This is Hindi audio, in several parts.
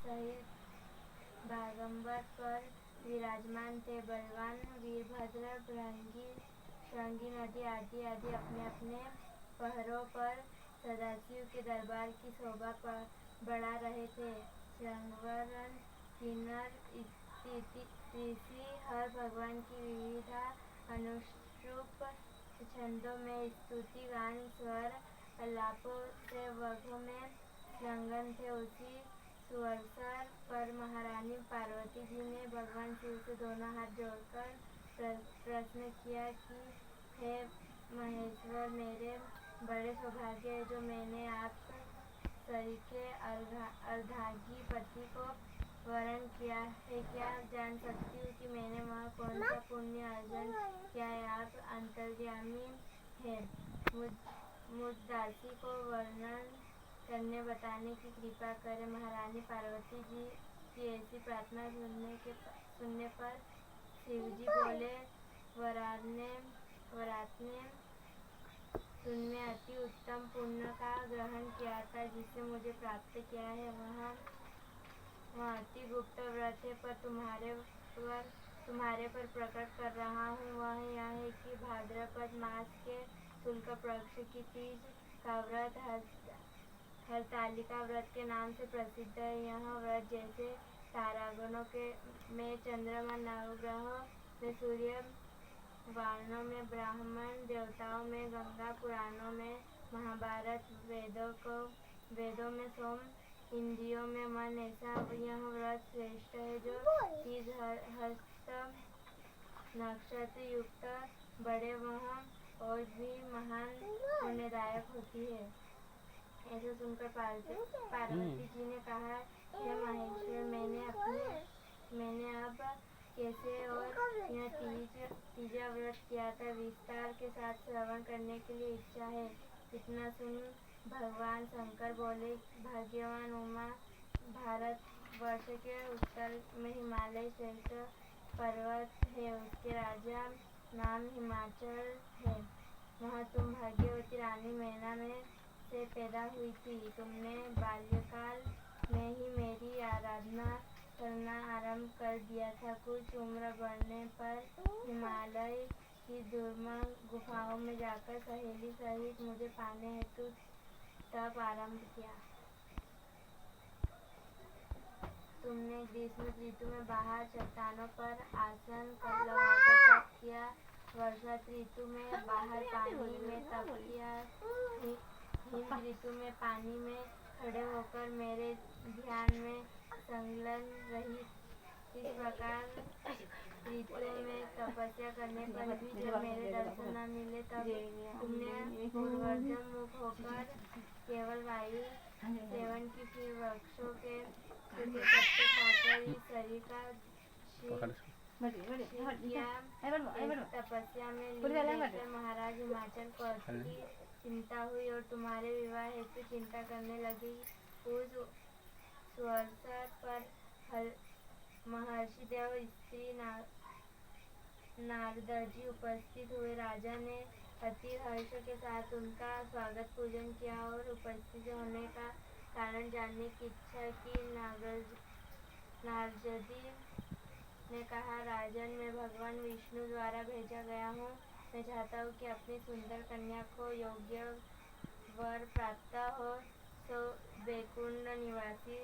सहित बागंबर पर विराजमान थे। बलवान वीरभद्र, श्रृंगी नदी आदि अपने अपने पहरों पर सदाशिव के दरबार की शोभा बढ़ा रहे थे। श्रृंगवरण, किन्नर ऋषि हर भगवान की विविधा अनुरूप छंदों में स्तुति गान स्वर आलापों से वघों में संलग्न थे। उसी सुअवसर पर महारानी पार्वती जी ने भगवान शिव से दोनों हाथ जोड़कर प्रश्न किया कि हे महेश्वर, मेरे बड़े सौभाग्य है जो मैंने आप सरीखे अर्धांगी पति को वरण किया है। क्या जान सकती हूँ कि मैंने वह कौन सा पुण्य अर्जन किया है? आप अंतर्यामी हैं, मुझ दासी को वर्णन करने बताने की कृपा करें। महारानी पार्वती जी की ऐसी प्रार्थना सुनने पर शिवजी बोले, वरातने तुमने अति उत्तम पुण्य का ग्रहण किया था जिसे मुझे प्राप्त किया है। वह अति गुप्त व्रत है, पर तुम्हारे पर प्रकट कर रहा हूँ। वह यह है कि भाद्रपद मास के शुक्ल पक्ष की तीज का व्रत हरतालिका व्रत के नाम से प्रसिद्ध है। यह व्रत जैसे तारागणों में चंद्रमा, नवग्रहों में सूर्य, वाणों में ब्राह्मण, देवताओं में गंगा, पुराणों में महाभारत, वेदों में सोम, इंद्रियों में मन, ऐसा यह व्रत श्रेष्ठ है जो तीज हस्त नक्षत्र युक्त बड़े वह और भी महान पुण्यदायक होती है। ऐसा सुनकर पार्वती जी ने कहा, हे महेश्वर, मैंने अब कैसे और यह तीजा व्रत किया था, विस्तार के साथ श्रवण करने के लिए इच्छा है। इतना सुन भगवान शंकर बोले, भाग्यवान उमा, भारत वर्ष के उत्तर में हिमालय श्रेष्ठ पर्वत है, उसके राजा नाम हिमाचल है। वहाँ तुम भाग्यवती रानी मैना में से पैदा हुई थी। तुमने बाल्यकाल में ही मेरी आराधना करना आरंभ कर दिया था। कुछ उम्र बढ़ने पर हिमालय की दुर्गम गुफाओं में जाकर सहेली सहित मुझे पाने हेतु तप आरंभ किया। तुमने ग्रीष्म ऋतु में बाहर चट्टानों पर आसन लगाकर तप किया। वर्षा ऋतु में बाहर पानी में तप किया। हिम ऋतु में पानी में खड़े होकर मेरे ध्यान में संलग्न रही। इस प्रकार ऋतुओं में तपस्या करने पर भी जब मेरे दर्शन न मिले तब तुमने ऊर्ध्वमुख होकर केवल वायु सेवन की, फिर वृक्षों के सूखे पत्ते खाकर इस शरीर का किया। तपस्या में लीन महाराज हिमाचल पर्वत की चिंता हुई और तुम्हारे विवाह हेतु चिंता करने लगी। उस सुअवसर पर महर्षि देव स्त्री नारद जी उपस्थित हुए। राजा ने अति हर्ष के साथ उनका स्वागत पूजन किया और उपस्थित होने का कारण जानने की इच्छा की। नारद जी ने कहा, राजन, मैं भगवान विष्णु द्वारा भेजा गया हूँ। मैं चाहता हूँ कि अपनी सुंदर कन्या को योग्य वर प्राप्त हो। तो बैकुंठ निवासी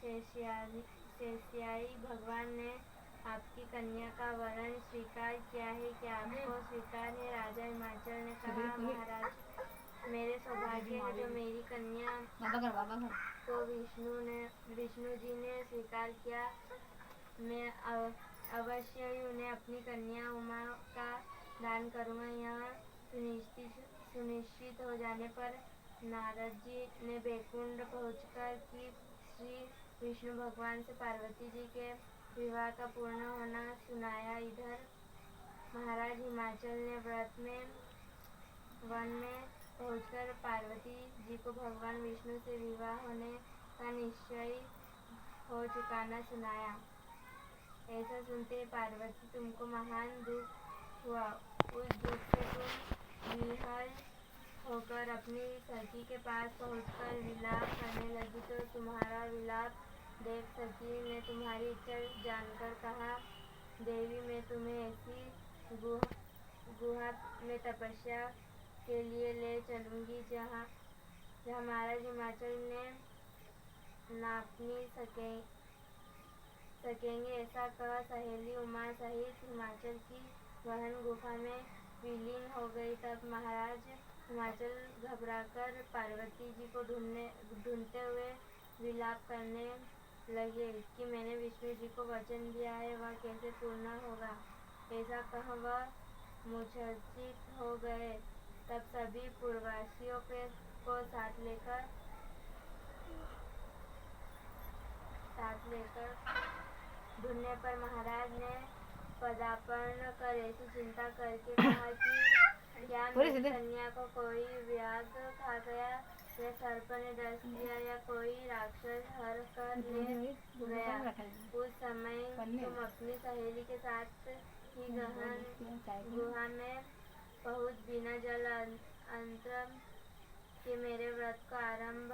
शेषशायी भगवान ने आपकी कन्या का वरण स्वीकार किया है। क्या आपको स्वीकार है? राजा हिमाचल ने कहा, महाराज, मेरे सौभाग्य है जो मेरी कन्या को विष्णु जी ने स्वीकार किया। मैं अवश्य ही उन्हें अपनी कन्या उमा का दान करूँगा। यह सुनिश्चित हो जाने पर नारद जी ने बैकुंठ पहुंचकर कि श्री विष्णु भगवान से पार्वती जी के विवाह का पूर्ण होना सुनाया। इधर महाराज हिमाचल ने वन में पहुंचकर पार्वती जी को भगवान विष्णु से विवाह होने का निश्चय हो चुका सुनाया। ऐसा सुनते पार्वती तुमको महान दुख हुआ। उस दुख से तुम विह्वल होकर अपनी सखी के पास पहुंचकर विलाप करने लगी। तो तुम्हारा विलाप देव सखी ने तुम्हारी इच्छा जानकर कहा, देवी मैं तुम्हें ऐसी गुहा में तपस्या के लिए ले चलूंगी जहाँ महाराज हिमाचल ने नाप नहीं सकेंगे। ऐसा कह सहेली उमा सहित हिमाचल की गहन गुफा में विलीन हो गई। तब महाराज हिमाचल घबराकर पार्वती जी को ढूंढते हुए विलाप करने लगे कि मैंने विष्णु जी को वचन दिया है, वह कैसे पूर्ण होगा। ऐसा कह वह मूर्छित हो गए। तब सभी पूर्ववासियों को साथ लेकर ढूंढने पर महाराज ने पदार्पण कर ऐसी चिंता करके कहा कि क्या मेरी कन्या को कोई व्याघ खा गया, या सर्प ने डस दिया, या कोई राक्षस हर कर ले गया। उस समय तुम अपनी सहेली के साथ ही गहन गुहा में पहुंच बिना जल अंतर के मेरे व्रत को आरंभ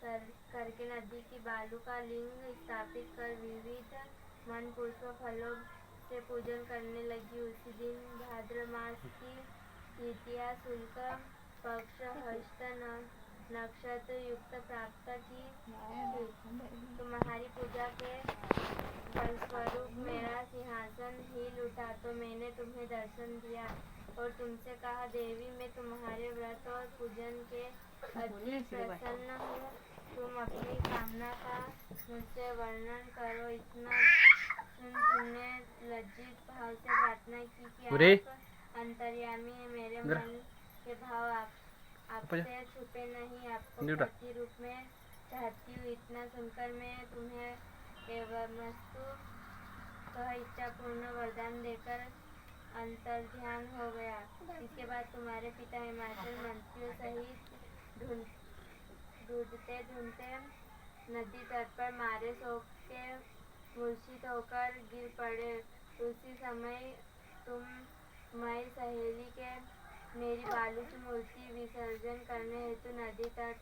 करके नदी की बालू का लिंग स्थापित कर विविध मन पुष्प फलों से पूजन करने लगी। उसी दिन भाद्र मास की तृतीया शुक्ल पक्ष हस्त नक्षत्र युक्त प्राप्त की। तुम्हारी पूजा के फलस्वरूप मेरा सिंहासन हिल उठा तो मैंने तुम्हें दर्शन दिया और तुमसे कहा, देवी मैं तुम्हारे व्रत और पूजन के अति प्रसन्न हूँ। तुम अपनी कामना का मुझसे वर्णन करो। इतना सुन तुमने लज्जित भाव से प्रार्थना की कि आप अंतर्यामी है, मेरे मन के भाव आपसे छुपे नहीं, आपको पति रूप में चाहती हूँ। इतना सुनकर मैं तुम्हें एवमस्तु कह इच्छा पूर्ण वरदान देकर अंतर्ध्यान हो गया। इसके बाद तुम्हारे पिता हिमाचल मंत्रियों सहित ढूंढते नदी तट पर मारे शोक के मूर्छित होकर गिर पड़े। उसी समय तुम मैं सहेली के मेरी बालू की मूर्ति विसर्जन करने हेतु नदी तट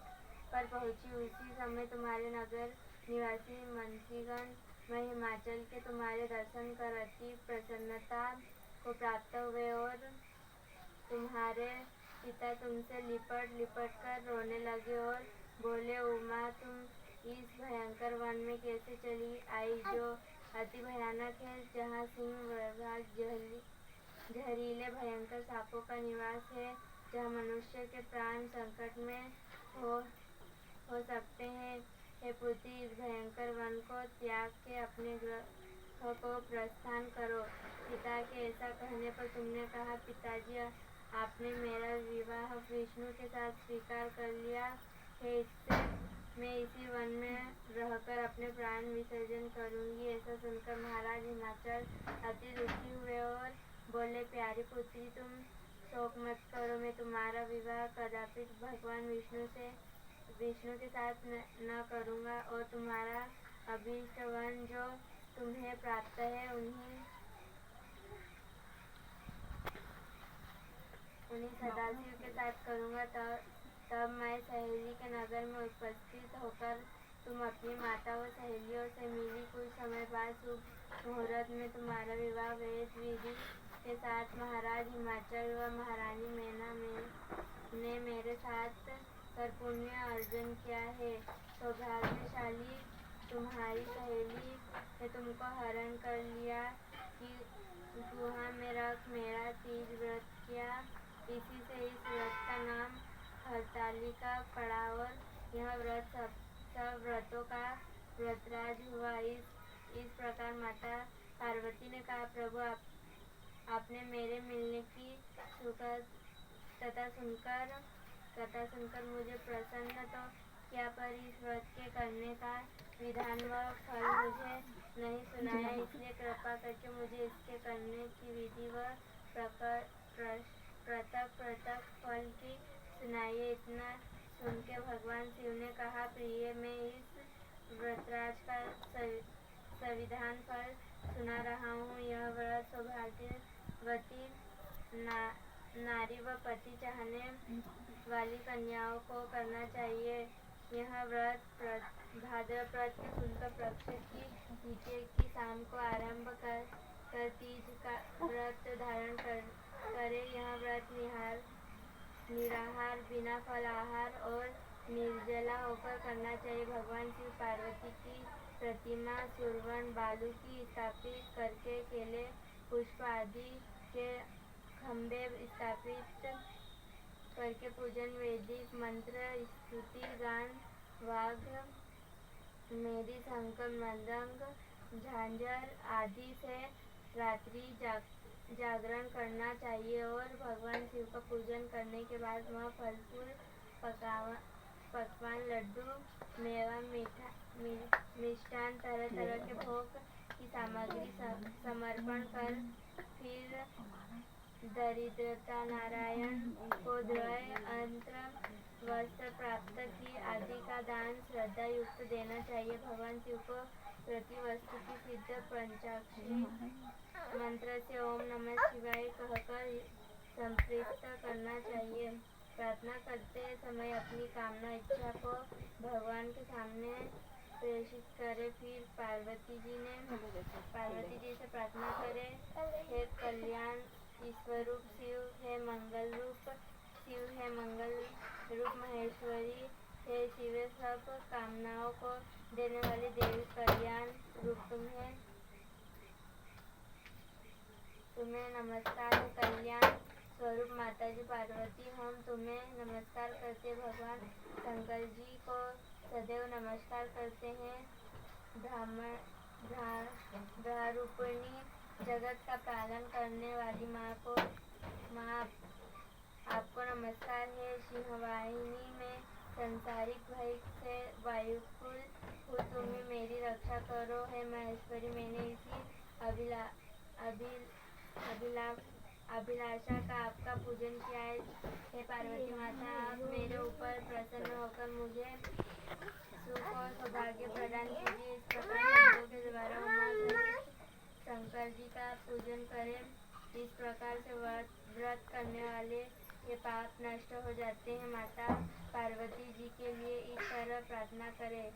पर पहुंची। उसी समय तुम्हारे नगर निवासी मंत्रीगण मैं हिमाचल के तुम्हारे दर्शन कर अति प्रसन्नता को प्राप्त हुए और तुम्हारे पिता तुमसे लिपट कर रोने लगे और बोले, उमा तुम इस भयंकर वन में कैसे चली आई, जो अति भयानक है, जहाँ सिंह बाघ जहरीले भयंकर सांपों का निवास है, जहाँ मनुष्य के प्राण संकट में हो सकते हैं। हे पुत्री, इस भयंकर वन को त्याग के अपने गृह को प्रस्थान करो। पिता के ऐसा कहने पर तुमने कहा, पिताजी आपने मेरा विवाह विष्णु के साथ स्वीकार कर लिया है, इससे मैं इसी वन में रहकर अपने प्राण विसर्जन करूंगी। ऐसा सुनकर महाराज हिमाचल अति दुखी हुए और बोले, प्यारी पुत्री तुम शोक मत करो, मैं तुम्हारा विवाह कदापि भगवान विष्णु के साथ न करूंगा और तुम्हारा अभीष्ट वन जो तुम्हें प्राप्त है उन्हीं सदाशिव के साथ करूंगा। तब मैं सहेली के नगर में उपस्थित होकर तुम अपनी माता व सहेलियों से मिली। कुछ समय बाद शुभ मुहूर्त में तुम्हारा विवाह वेद विधि के साथ महाराज हिमाचल व महारानी मैना ने मेरे साथ कर पुण्य अर्जन किया है। सौभाग्यशाली तुम्हारी सहेली ने तुमको हरण कर लिया कि गुहा में रख मेरा तीज व्रत किया। इसी से इस व्रत का नाम हरतालिका पड़ा और यह व्रत सब व्रतों का व्रतराज हुआ। इस प्रकार माता पार्वती ने कहा, प्रभु आपने मेरे मिलने की कथा सुनकर मुझे प्रसन्न तो किया, पर इस व्रत के करने का विधान व फल मुझे नहीं सुनाया, इसलिए कृपा करके मुझे इसके करने की विधि व पृथक फल की सुनाइए। इतना सुन के भगवान शिव ने कहा, प्रिय मैं इस व्रतराज का संविधान फल सुना रहा हूँ। यह व्रत सौभाग्यवती नारी व पति चाहने वाली कन्याओं को करना चाहिए। यह व्रत भाद्रपद के शुक्ल पक्ष की द्वितीया की शाम को आरंभ कर तीज का व्रत धारण करे। यह व्रत निराहार, बिना फलाहार और निर्जला होकर करना चाहिए। भगवान शिव पार्वती की प्रतिमा सुरवन बालू की स्थापित करके केले, पुष्प आदि के खंभे स्थापित करके पूजन, वैदिक मंत्र, स्तुति, गान, वाद्य, मेरी, शंकर, मृदंग, झांझर आदि से रात्रि जागरण करना चाहिए और भगवान शिव का पूजन करने के बाद वह फल फूल पकवान, लड्डू, मेवा, मिष्ठान, तरह तरह के भोग की सामग्री समर्पण कर फिर दरिद्रता नारायण को द्रव्य, अंतर, वस्त्र, प्राप्त की आदि का दान श्रद्धा युक्त देना चाहिए। भगवान शिव को प्रति वस्तु की सिद्ध पंचाक्षरी मंत्र से ओम नमः शिवाय कहकर संतृप्त करना चाहिए। प्रार्थना करते समय अपनी कामना इच्छा को भगवान के सामने प्रेषित करे। फिर पार्वती जी से प्रार्थना करे, हे कल्याण ईश्वरूप शिव, हे मंगल रूप शिव, हे मंगल रूप महेश्वरी, हे शिव, सब कामनाओं को देने वाली देवी, कल्याण रूप तुम्हें नमस्कार है। कल्याण स्वरूप माताजी पार्वती, हम तुम्हें नमस्कार करते। भगवान शंकर जी को सदैव नमस्कार करते हैं। ब्रह्मरूपिणी जगत का पालन करने वाली माँ आपको नमस्कार है। सिंहवाहिनी में संसारिक भय से वायुकुल हो, तुम्हें मेरी रक्षा करो। है महेश्वरी, मैंने इसी अभिलाषा का आपका पूजन किया है। हे पार्वती माता, आप मेरे ऊपर प्रसन्न होकर मुझे सुख और सौभाग्य प्रदान कीजिए। इस प्रकार शब्दों के द्वारा उमा सहित शंकर जी का पूजन करें। इस प्रकार से व्रत करने वाले के पाप नष्ट हो जाते हैं। माता पार्वती जी के लिए इस तरह प्रार्थना करें।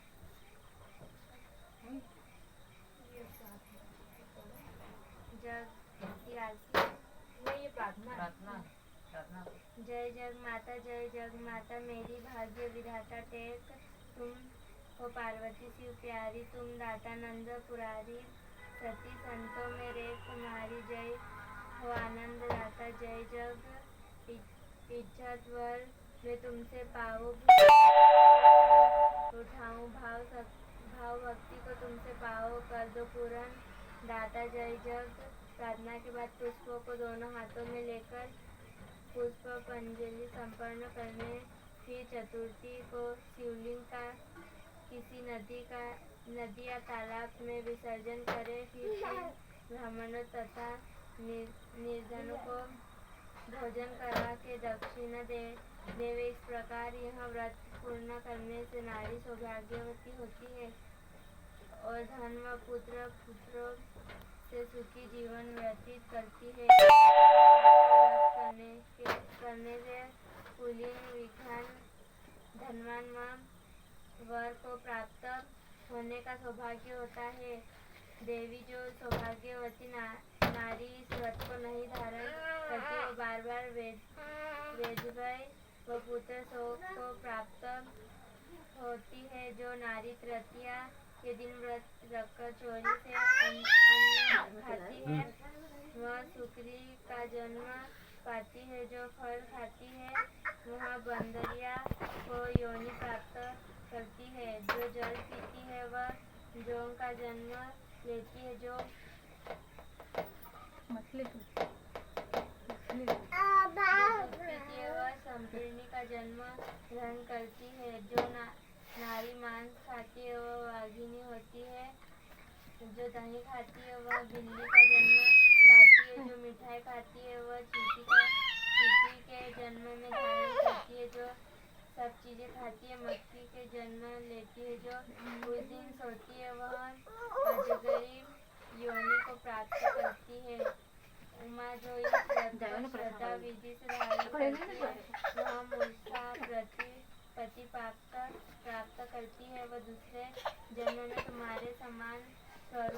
जय जग माता, जय जग माता, मेरी भाग्य विधाता टेक तुम हो पार्वती शिव प्यारी, तुम दाता नंद पुरारी, सती संतों में रेख तुम्हारी, जय हो आनंद दाता। जय जग इज्जत वर मैं तुमसे पाऊँ, उठाऊँ भाव भक्ति को तुमसे पाओ, कर दो पूर्ण दाता। जय जग। प्रार्थना के बाद पुष्पों को दोनों हाथों में लेकर पुष्प पंजलि संपन्न करने, फिर चतुर्थी को शिवलिंग का किसी नदी या तालाब में विसर्जन करें। फिर ब्राह्मणों तथा निर्धनों को भोजन करा के दक्षिणा देवे। इस प्रकार यह व्रत पूर्ण करने से नारी सौभाग्यवती होती है और धन व पुत्रों से सुखी जीवन व्यतीत करती है। करने से कुलीन विज्ञान धनवान वर को प्राप्त होने का सौभाग्य होता है। देवी, जो सौभाग्यवती नारी इस व्रत को नहीं धारण करती, वो बार बार वैधव्य व पुत्र शोक को प्राप्त होती है। जो नारी तृतीया के दिन व्रत रखकर चोरी से अन्न खाती है, वह सुकरी का जन्म पाती है। जो फल खाती है, वह बंदरिया को योनि प्राप्त करती है। जो जल पीती है, वह जोंक का जन्म लेती है। जो मछली पीती है, वह संपूर्णी का जन्म ग्रहण करती है। जो नारी मांस खाती है, वह वाघिनी होती है। जो दही खाती है, वह बिल्ली का जन्म पाती है। जो मिठाई खाती है, वह चींटी के जन्म में धारण करती है। जो सब चीजें खाती है, मक्खी के जन्म लेती है। जो उस दिन सोती है, वह अजगरी योनि को प्राप्त करती है। उमा, जो इस श्रद्धा विधि से धारण करती है, वह मूर्छा पति प्राप्त स्वरूप